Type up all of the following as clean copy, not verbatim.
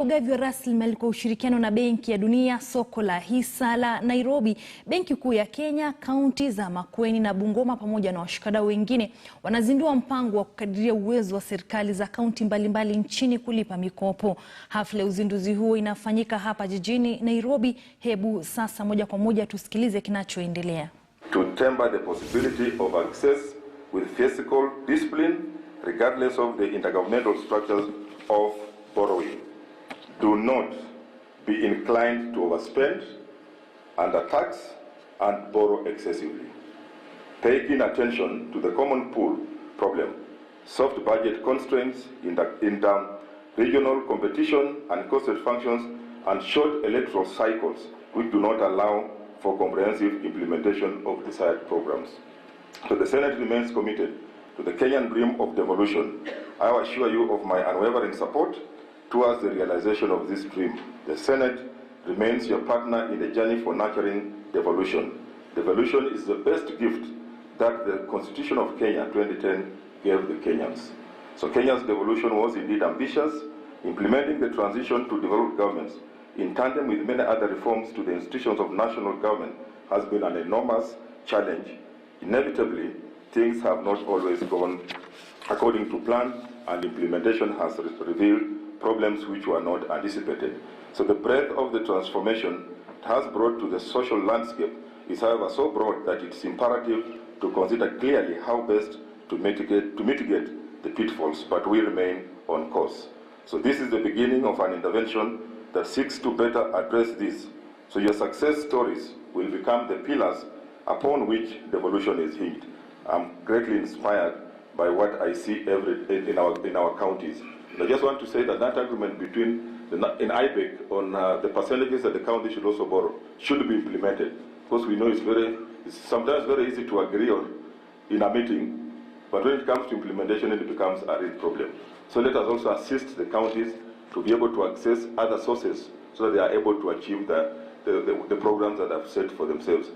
Ugavi wa rasilimali kwa ushirikiano na Benki ya Dunia, soko la hisa la Nairobi, Benki Kuu ya Kenya, kaunti za Makueni na Bungoma pamoja na washikadau wengine wanazindua mpango wa kukadiria uwezo wa serikali za kaunti mbalimbali nchini kulipa mikopo. Hafla ya uzinduzi huo inafanyika hapa jijini Nairobi. Hebu sasa moja kwa moja tusikilize kinachoendelea. To temper the possibility of access with fiscal discipline regardless of the intergovernmental structures of borrowing. Do not be inclined to overspend, undertax, and borrow excessively. Taking attention to the common pool problem, soft budget constraints, regional competition, uncosted functions, and short electoral cycles which do not allow for comprehensive implementation of desired programs. So the Senate remains committed to the Kenyan dream of devolution. I assure you of my unwavering support towards the realization of this dream. The Senate remains your partner in the journey for nurturing devolution. Devolution is the best gift that the Constitution of Kenya 2010 gave the Kenyans. So Kenya's devolution was indeed ambitious. Implementing the transition to devolved governments in tandem with many other reforms to the institutions of national government has been an enormous challenge. Inevitably, things have not always gone according to plan, and implementation has revealed problems which were not anticipated. So the breadth of the transformation it has brought to the social landscape is, however, so broad that it's imperative to consider clearly how best to mitigate the pitfalls, but we remain on course. So this is the beginning of an intervention that seeks to better address this. So your success stories will become the pillars upon which devolution is hinged. I'm greatly inspired by what I see in our counties. I just want to say that agreement between in IBEC on the percentages that the county should also borrow should be implemented, because we know it's sometimes very easy to agree on in a meeting, but when it comes to implementation, it becomes a real problem. So let us also assist the counties to be able to access other sources so that they are able to achieve the programs that they have set for themselves.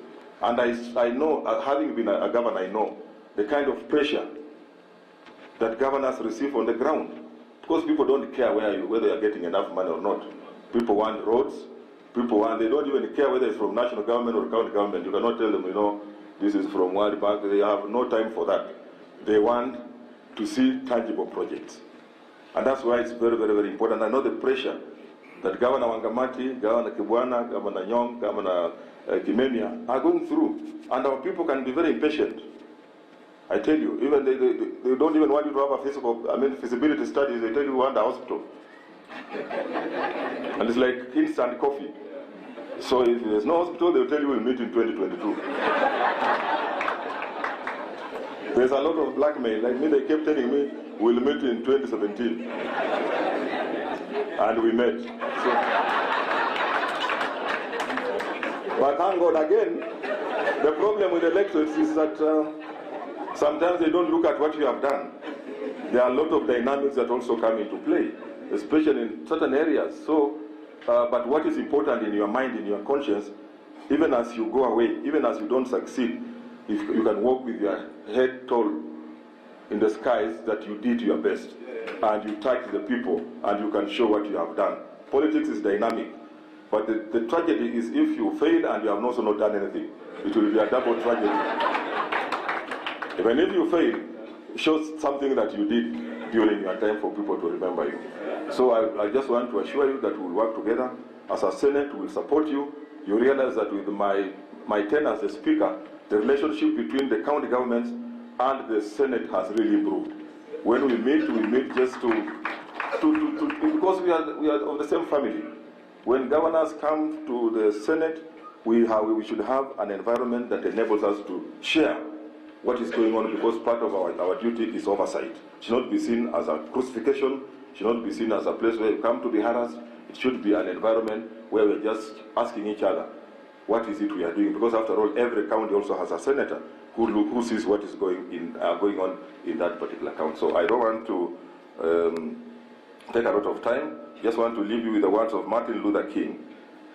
And I know, having been a governor, I know the kind of pressure that governors receive on the ground. Because people don't care whether you're getting enough money or not. People want roads, they don't even care whether it's from national government or county government. You cannot tell them, this is from World Bank. They have no time for that. They want to see tangible projects. And that's why it's very, very, very important. I know the pressure that Governor Wangamati, Governor Kibwana, Governor Nyong, Governor Kimemia are going through. And our people can be very impatient. I tell you, even they don't even want you to have a feasibility studies. They tell you want a hospital. And it's like instant coffee. So if there's no hospital, they'll tell you we'll meet in 2022. There's a lot of blackmail. Like me, they kept telling me we'll meet in 2017. And we met. So, but thank God again, the problem with elections is that sometimes they don't look at what you have done. There are a lot of dynamics that also come into play, especially in certain areas. So, but what is important in your mind, in your conscience, even as you go away, even as you don't succeed, if you can walk with your head tall in the skies, that you did your best, and you touch the people, and you can show what you have done. Politics is dynamic, but the tragedy is if you fail and you have also not done anything, it will be a double tragedy. Even if you fail, it shows something that you did during your time for people to remember you. So I just want to assure you that we'll work together. As a Senate, we'll support you. You realize that with my tenure as the Speaker, the relationship between the county governments and the Senate has really improved. When we meet just because we are of the same family. When governors come to the Senate, we should have an environment that enables us to share what is going on, because part of our duty is oversight. It should not be seen as a crucifixion, it should not be seen as a place where you come to be harassed. It should be an environment where we're just asking each other, what is it we are doing? Because after all, every county also has a senator who sees what is going on in that particular county. So I don't want to take a lot of time. Just want to leave you with the words of Martin Luther King.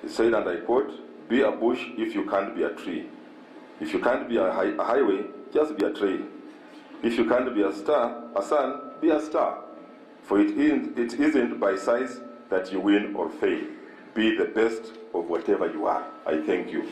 He said, and I quote, "Be a bush if you can't be a tree. If you can't be a highway, just be a train. If you can't be a sun, be a star. For it isn't by size that you win or fail. Be the best of whatever you are. I thank you.